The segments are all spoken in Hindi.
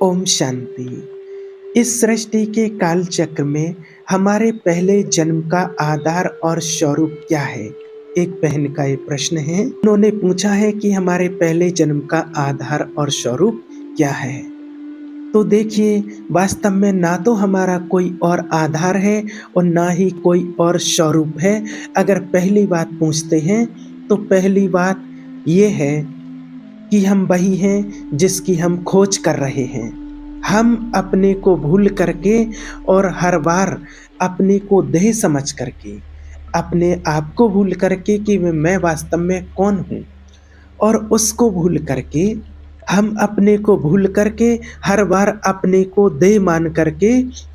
ओम शांति। इस सृष्टि के काल चक्र में हमारे पहले जन्म का आधार और स्वरूप क्या है? एक बहन का ये प्रश्न है। उन्होंने पूछा है कि हमारे पहले जन्म का आधार और स्वरूप क्या है? तो देखिए, वास्तव में ना तो हमारा कोई और आधार है और ना ही कोई और स्वरूप है। अगर पहली बात पूछते हैं तो पहली बात ये है कि हम वही हैं जिसकी हम खोज कर रहे हैं। हम अपने को भूल करके और हर बार अपने को देह समझ करके, अपने आप को भूल करके कि मैं वास्तव में कौन हूँ, और उसको भूल करके हम अपने को भूल करके हर बार अपने को देह मान करके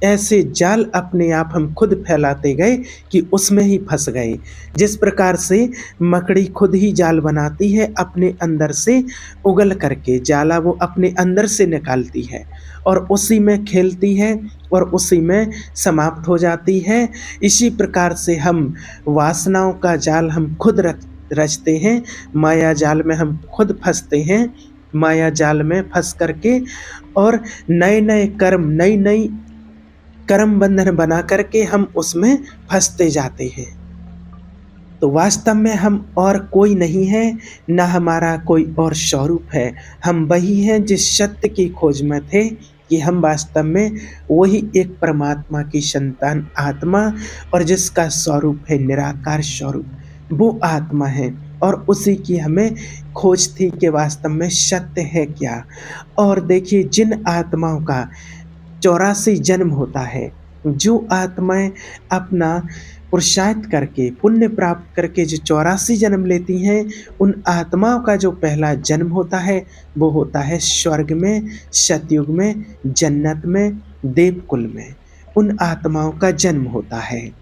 ऐसे जाल अपने आप हम खुद फैलाते गए कि उसमें ही फंस गए। जिस प्रकार से मकड़ी खुद ही जाल बनाती है अपने अंदर से उगल करके, जाला वो अपने अंदर से निकालती है और उसी में खेलती है और उसी में समाप्त हो जाती है। इसी प्रकार से हम वासनाओं का जाल हम खुद रचते हैं, माया जाल में हम खुद फंसते हैं। माया जाल में फंस करके और नए नए कर्म, नई नई कर्म बंधन बना करके हम उसमें फंसते जाते हैं। तो वास्तव में हम और कोई नहीं है, ना हमारा कोई और स्वरूप है। हम वही हैं जिस सत्य की खोज में थे कि हम वास्तव में वही एक परमात्मा की संतान आत्मा, और जिसका स्वरूप है निराकार स्वरूप, वो आत्मा है। और उसी की हमें खोज थी कि वास्तव में सत्य है क्या। और देखिए, जिन आत्माओं का 84 जन्म होता है, जो आत्माएं अपना पुरुषार्थ करके पुण्य प्राप्त करके जो 84 जन्म लेती हैं, उन आत्माओं का जो पहला जन्म होता है वो होता है स्वर्ग में, सतयुग में, जन्नत में, देवकुल में। उन आत्माओं का जन्म होता है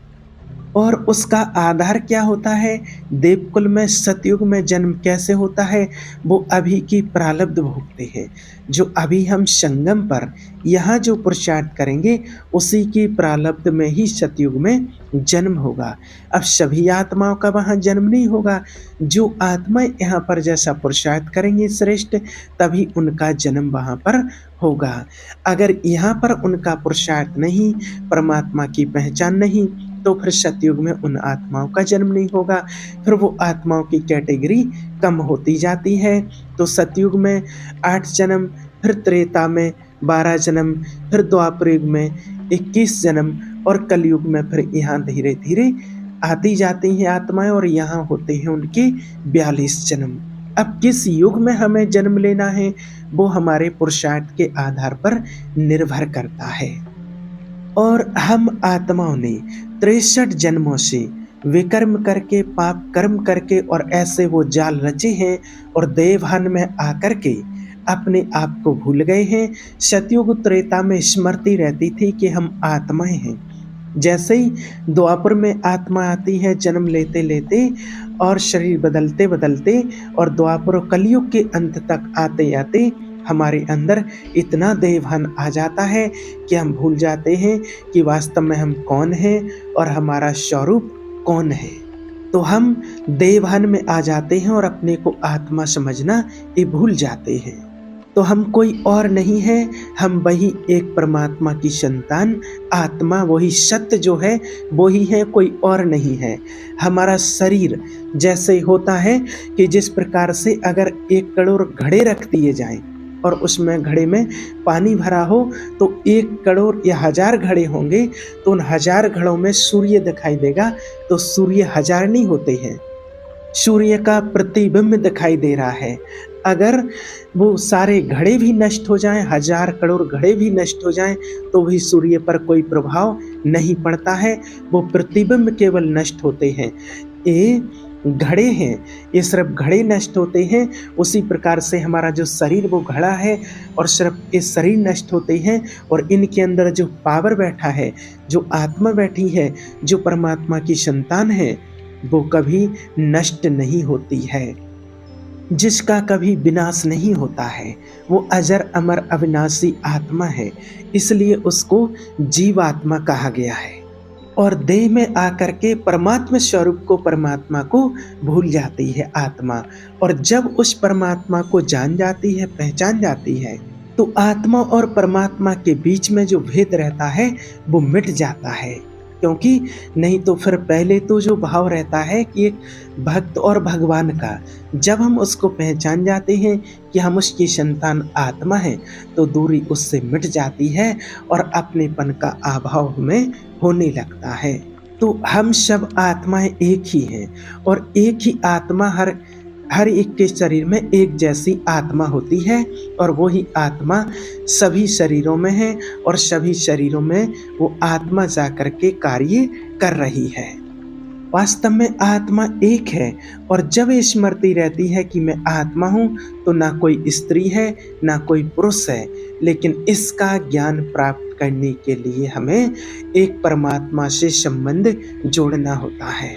और उसका आधार क्या होता है? देवकुल में, सतयुग में जन्म कैसे होता है? वो अभी की प्रारब्ध भोगते हैं। जो अभी हम संगम पर यहाँ जो पुरुषार्थ करेंगे, उसी की प्रारब्ध में ही सतयुग में जन्म होगा। अब सभी आत्माओं का वहाँ जन्म नहीं होगा। जो आत्माएं यहाँ पर जैसा पुरुषार्थ करेंगे श्रेष्ठ, तभी उनका जन्म वहाँ पर होगा। अगर यहाँ पर उनका पुरुषार्थ नहीं, परमात्मा की पहचान नहीं, तो फिर सतयुग में उन आत्माओं का जन्म नहीं होगा। फिर वो आत्माओं की कैटेगरी कम होती जाती है। तो सतयुग में 8 जन्म, फिर त्रेता में 12 जन्म, फिर द्वापर युग में 21 जन्म, और कलयुग में फिर यहाँ धीरे धीरे आती जाती हैं आत्माएं, और यहाँ होते हैं उनके 42 जन्म। अब किस युग में हमें जन्म लेना है, वो हमारे पुरुषार्थ के आधार पर निर्भर करता है। और हम आत्माओं ने 63 जन्मों से विकर्म करके, पाप कर्म करके, और ऐसे वो जाल रचे हैं और देवभान में आकर के अपने आप को भूल गए हैं। सतयुग त्रेता में स्मृति रहती थी कि हम आत्माएं हैं। जैसे ही द्वापर में आत्मा आती है जन्म लेते लेते और शरीर बदलते बदलते, और द्वापर और कलयुग के अंत तक आते आते हमारे अंदर इतना देवभान आ जाता है कि हम भूल जाते हैं कि वास्तव में हम कौन हैं और हमारा स्वरूप कौन है। तो हम देवभान में आ जाते हैं और अपने को आत्मा समझना ये भूल जाते हैं। तो हम कोई और नहीं है, हम वही एक परमात्मा की संतान आत्मा, वही सत्य जो है वही है, कोई और नहीं है। हमारा शरीर जैसे होता है कि जिस प्रकार से अगर 1 करोड़ घड़े रख दिए जाएं और उसमें घड़े में पानी भरा हो, तो 1 करोड़ या 1000 घड़े होंगे, तो उन 1000 घड़ों में सूर्य दिखाई देगा। तो सूर्य 1000 नहीं होते हैं, सूर्य का प्रतिबिंब दिखाई दे रहा है। अगर वो सारे घड़े भी नष्ट हो जाएं, 1000 करोड़ घड़े भी नष्ट हो जाएं, तो भी सूर्य पर कोई प्रभाव नहीं पड़ता है। वो प्रतिबिंब केवल नष्ट होते हैं। ये घड़े हैं, ये सिर्फ घड़े नष्ट होते हैं। उसी प्रकार से हमारा जो शरीर वो घड़ा है और सिर्फ ये शरीर नष्ट होते हैं, और इनके अंदर जो पावर बैठा है, जो आत्मा बैठी है, जो परमात्मा की संतान है, वो कभी नष्ट नहीं होती है, जिसका कभी विनाश नहीं होता है। वो अजर अमर अविनाशी आत्मा है, इसलिए उसको जीवात्मा कहा गया है। और देह में आकर के परमात्मा स्वरूप को, परमात्मा को भूल जाती है आत्मा। और जब उस परमात्मा को जान जाती है, पहचान जाती है, तो आत्मा और परमात्मा के बीच में जो भेद रहता है वो मिट जाता है। क्योंकि नहीं तो फिर पहले तो जो भाव रहता है कि एक भक्त और भगवान का, जब हम उसको पहचान जाते हैं कि हम उसकी संतान आत्मा हैं, तो दूरी उससे मिट जाती है और अपनेपन का अभाव हमें होने लगता है। तो हम सब आत्माएं एक ही हैं और एक ही आत्मा हर हर एक के शरीर में एक जैसी आत्मा होती है और वही आत्मा सभी शरीरों में है और सभी शरीरों में वो आत्मा जाकर के कार्य कर रही है। वास्तव में आत्मा एक है और जब ये स्मृति रहती है कि मैं आत्मा हूँ, तो ना कोई स्त्री है ना कोई पुरुष है, लेकिन इसका ज्ञान प्राप्त करने के लिए हमें एक परमात्मा से संबंध जोड़ना होता है।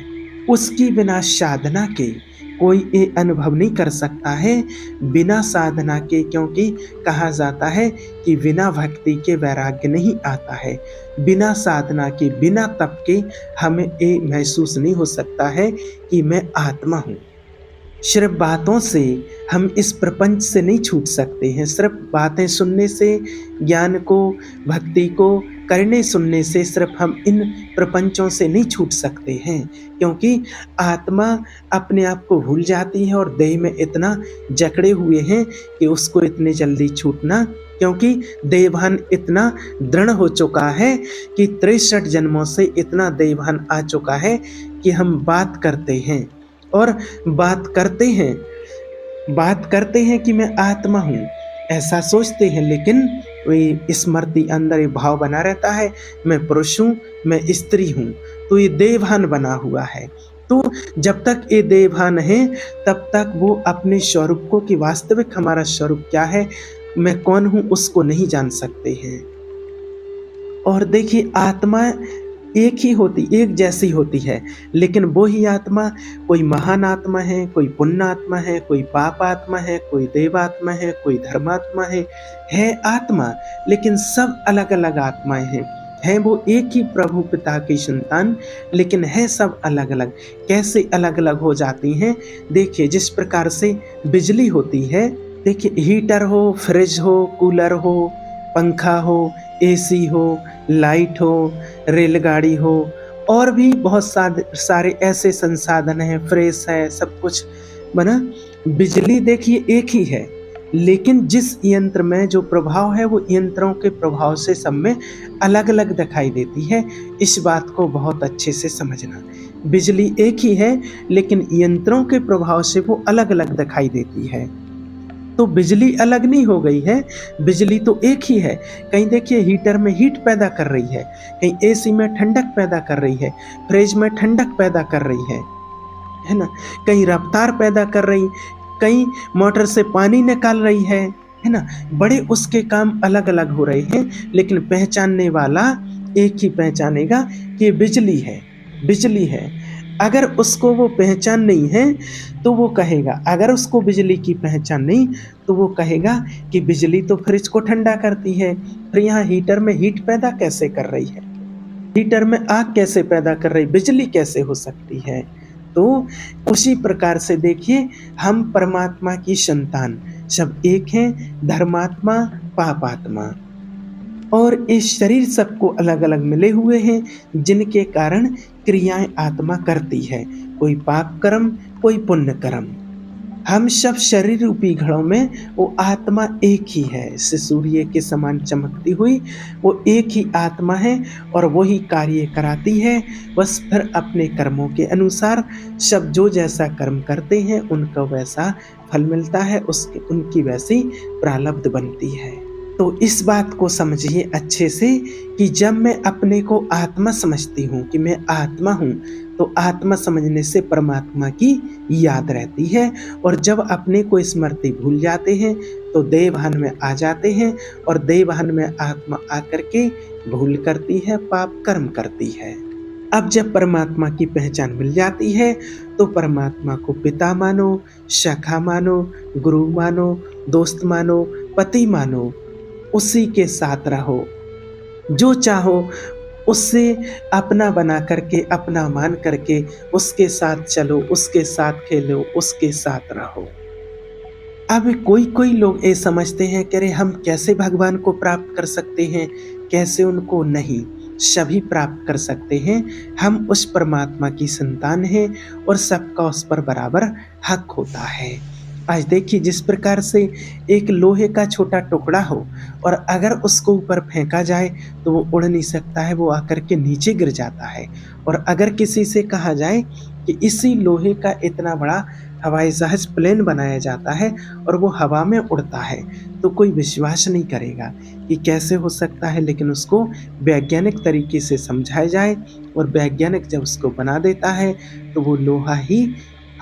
उसकी बिना साधना के कोई ये अनुभव नहीं कर सकता है, बिना साधना के, क्योंकि कहा जाता है कि बिना भक्ति के वैराग्य नहीं आता है। बिना साधना के, बिना तप के हमें ये महसूस नहीं हो सकता है कि मैं आत्मा हूँ। सिर्फ बातों से हम इस प्रपंच से नहीं छूट सकते हैं, सिर्फ बातें सुनने से, ज्ञान को, भक्ति को करने सुनने से सिर्फ हम इन प्रपंचों से नहीं छूट सकते हैं, क्योंकि आत्मा अपने आप को भूल जाती है और देह में इतना जकड़े हुए हैं कि उसको इतनी जल्दी छूटना, क्योंकि देहभान इतना दृढ़ हो चुका है कि 63 जन्मों से इतना देहभान आ चुका है कि हम बात करते हैं और बात करते हैं कि मैं आत्मा हूँ, ऐसा सोचते हैं, लेकिन वही स्मृति अंदर ये भाव बना रहता है मैं पुरुष हूँ, मैं स्त्री हूँ। तो ये देहभान बना हुआ है। तो जब तक ये देहभान है तब तक वो अपने स्वरूप को, कि वास्तविक हमारा स्वरूप क्या है, मैं कौन हूँ, उसको नहीं जान सकते हैं। और देखिए, आत्मा एक ही होती, एक जैसी होती है, लेकिन वो ही आत्मा, कोई महान आत्मा है, कोई पुण्य आत्मा है, कोई पाप आत्मा है, कोई देवात्मा है, कोई धर्मात्मा है आत्मा, लेकिन सब अलग अलग आत्माएं हैं वो एक ही प्रभु पिता की संतान, लेकिन है सब अलग अलग। कैसे अलग अलग हो जाती हैं? देखिए, जिस प्रकार से बिजली होती है, देखिए हीटर हो, फ्रिज हो, कूलर हो, पंखा हो, एसी हो, लाइट हो, रेलगाड़ी हो, और भी बहुत सारे ऐसे संसाधन हैं, फ्रेश है, सब कुछ बना। बिजली देखिए एक ही है, लेकिन जिस यंत्र में जो प्रभाव है वो यंत्रों के प्रभाव से सब में अलग अलग दिखाई देती है। इस बात को बहुत अच्छे से समझना। बिजली एक ही है, लेकिन यंत्रों के प्रभाव से वो अलग अलग दिखाई देती है। तो बिजली अलग नहीं हो गई है, बिजली तो एक ही है। कहीं देखिए हीटर में हीट पैदा कर रही है, कहीं एसी में ठंडक पैदा कर रही है, फ्रिज में ठंडक पैदा कर रही है ना, कहीं रफ्तार पैदा कर रही, कहीं मोटर से पानी निकाल रही है ना। बड़े उसके काम अलग अलग हो रहे हैं, लेकिन पहचानने वाला एक ही पहचानेगा कि बिजली है। अगर उसको वो पहचान नहीं है तो वो कहेगा, अगर उसको बिजली की पहचान नहीं तो वो कहेगा कि बिजली तो फ्रिज को ठंडा करती है, फिर यहाँ हीटर में हीट पैदा कैसे कर रही है, हीटर में आग कैसे पैदा कर रही, बिजली कैसे हो सकती है। तो उसी प्रकार से देखिए, हम परमात्मा की संतान सब एक हैं, धर्मात्मा, पापात्मा, और इस शरीर सबको अलग अलग मिले हुए हैं, जिनके कारण क्रियाएं आत्मा करती है, कोई पाप कर्म, कोई पुण्य कर्म। हम सब शरीर रूपी घड़ों में वो आत्मा एक ही है, जैसे सूर्य के समान चमकती हुई वो एक ही आत्मा है और वही कार्य कराती है। बस फिर अपने कर्मों के अनुसार सब जो जैसा कर्म करते हैं उनका वैसा फल मिलता है, उनकी वैसी प्रारब्ध बनती है। तो इस बात को समझिए अच्छे से कि जब मैं अपने को आत्मा समझती हूँ कि मैं आत्मा हूँ, तो आत्मा समझने से परमात्मा की याद रहती है, और जब अपने को स्मृति भूल जाते हैं तो देहभान में आ जाते हैं, और देहभान में आत्मा आकर के भूल करती है, पाप कर्म करती है। अब जब परमात्मा की पहचान मिल जाती है तो परमात्मा को पिता मानो, सखा मानो, गुरु मानो, दोस्त मानो, पति मानो, उसी के साथ रहो, जो चाहो उससे अपना बना करके, अपना मान करके उसके साथ चलो, उसके साथ खेलो, उसके साथ रहो। अब कोई-कोई लोग ये समझते हैं कि अरे हम कैसे भगवान को प्राप्त कर सकते हैं, कैसे उनको नहीं, सभी प्राप्त कर सकते हैं। हम उस परमात्मा की संतान हैं और सबका उस पर बराबर हक होता है। आज देखिए जिस प्रकार से एक लोहे का छोटा टुकड़ा हो और अगर उसको ऊपर फेंका जाए तो वो उड़ नहीं सकता है, वो आकर के नीचे गिर जाता है। और अगर किसी से कहा जाए कि इसी लोहे का इतना बड़ा हवाई जहाज प्लेन बनाया जाता है और वो हवा में उड़ता है, तो कोई विश्वास नहीं करेगा कि कैसे हो सकता है, लेकिन उसको वैज्ञानिक तरीके से समझाया जाए और वैज्ञानिक जब उसको बना देता है तो वो लोहा ही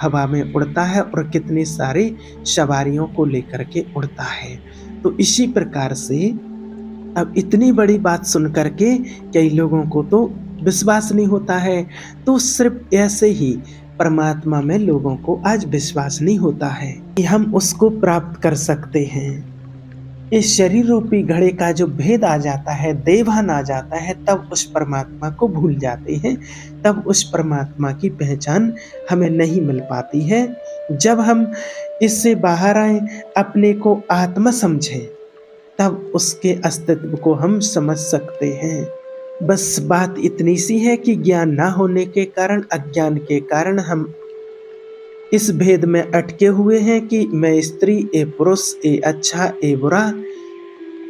हवा में उड़ता है और कितने सारे सवारियों को लेकर के उड़ता है। तो इसी प्रकार से अब इतनी बड़ी बात सुन कर के कई लोगों को तो विश्वास नहीं होता है, तो सिर्फ़ ऐसे ही परमात्मा में लोगों को आज विश्वास नहीं होता है कि हम उसको प्राप्त कर सकते हैं। इस शरीर रूपी घड़े का जो भेद आ जाता है, देवभान आ जाता है, तब उस परमात्मा को भूल जाते हैं, तब उस परमात्मा की पहचान हमें नहीं मिल पाती है। जब हम इससे बाहर आएँ, अपने को आत्मा समझें, तब उसके अस्तित्व को हम समझ सकते हैं। बस बात इतनी सी है कि ज्ञान ना होने के कारण, अज्ञान के कारण हम इस भेद में अटके हुए हैं कि मैं स्त्री, ए पुरुष, ए अच्छा, ए बुरा।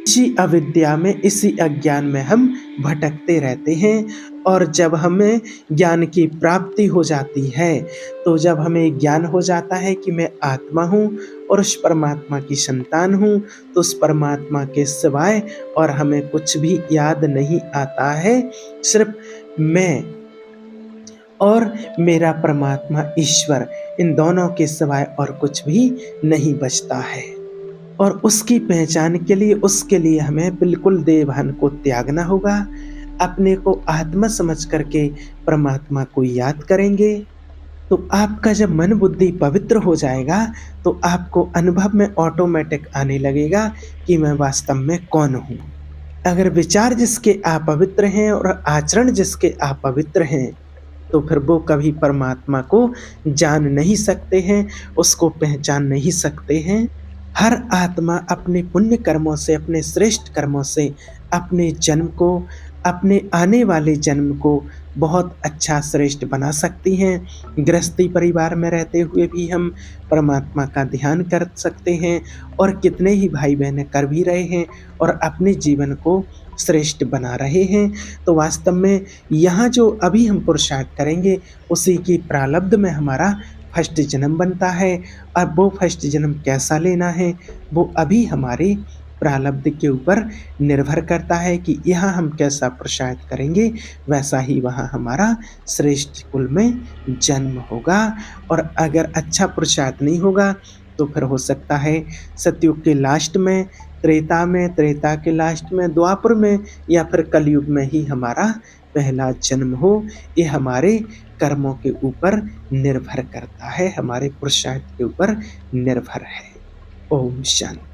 इसी अविद्या में, इसी अज्ञान में हम भटकते रहते हैं। और जब हमें ज्ञान की प्राप्ति हो जाती है, तो जब हमें ज्ञान हो जाता है कि मैं आत्मा हूँ और उस परमात्मा की संतान हूँ, तो उस परमात्मा के सिवाय और हमें कुछ भी याद नहीं आता है। सिर्फ मैं और मेरा परमात्मा ईश्वर, इन दोनों के सिवाय और कुछ भी नहीं बचता है। और उसकी पहचान के लिए, उसके लिए हमें बिल्कुल देवभान को त्यागना होगा। अपने को आत्मा समझ करके परमात्मा को याद करेंगे, तो आपका जब मन बुद्धि पवित्र हो जाएगा, तो आपको अनुभव में ऑटोमेटिक आने लगेगा कि मैं वास्तव में कौन हूँ। अगर विचार जिसके अपवित्र हैं और आचरण जिसके अपवित्र हैं, तो फिर वो कभी परमात्मा को जान नहीं सकते हैं, उसको पहचान नहीं सकते हैं। हर आत्मा अपने पुण्य कर्मों से, अपने श्रेष्ठ कर्मों से अपने जन्म को, अपने आने वाले जन्म को बहुत अच्छा श्रेष्ठ बना सकती हैं। गृहस्थी परिवार में रहते हुए भी हम परमात्मा का ध्यान कर सकते हैं और कितने ही भाई बहनें कर भी रहे हैं और अपने जीवन को श्रेष्ठ बना रहे हैं। तो वास्तव में यहाँ जो अभी हम पुरुषार्थ करेंगे, उसी की प्रारब्ध में हमारा फर्स्ट जन्म बनता है। अब वो फर्स्ट जन्म कैसा लेना है, वो अभी हमारे प्रारब्ध के ऊपर निर्भर करता है कि यहाँ हम कैसा पुरुषार्थ करेंगे, वैसा ही वहाँ हमारा श्रेष्ठ कुल में जन्म होगा। और अगर अच्छा पुरुषार्थ नहीं होगा, तो फिर हो सकता है सतयुग के लास्ट में, त्रेता में, त्रेता के लास्ट में, द्वापर में या फिर कलयुग में ही हमारा पहला जन्म हो। ये हमारे कर्मों के ऊपर निर्भर करता है, हमारे पुरुषार्थ के ऊपर निर्भर है। ओम शांति।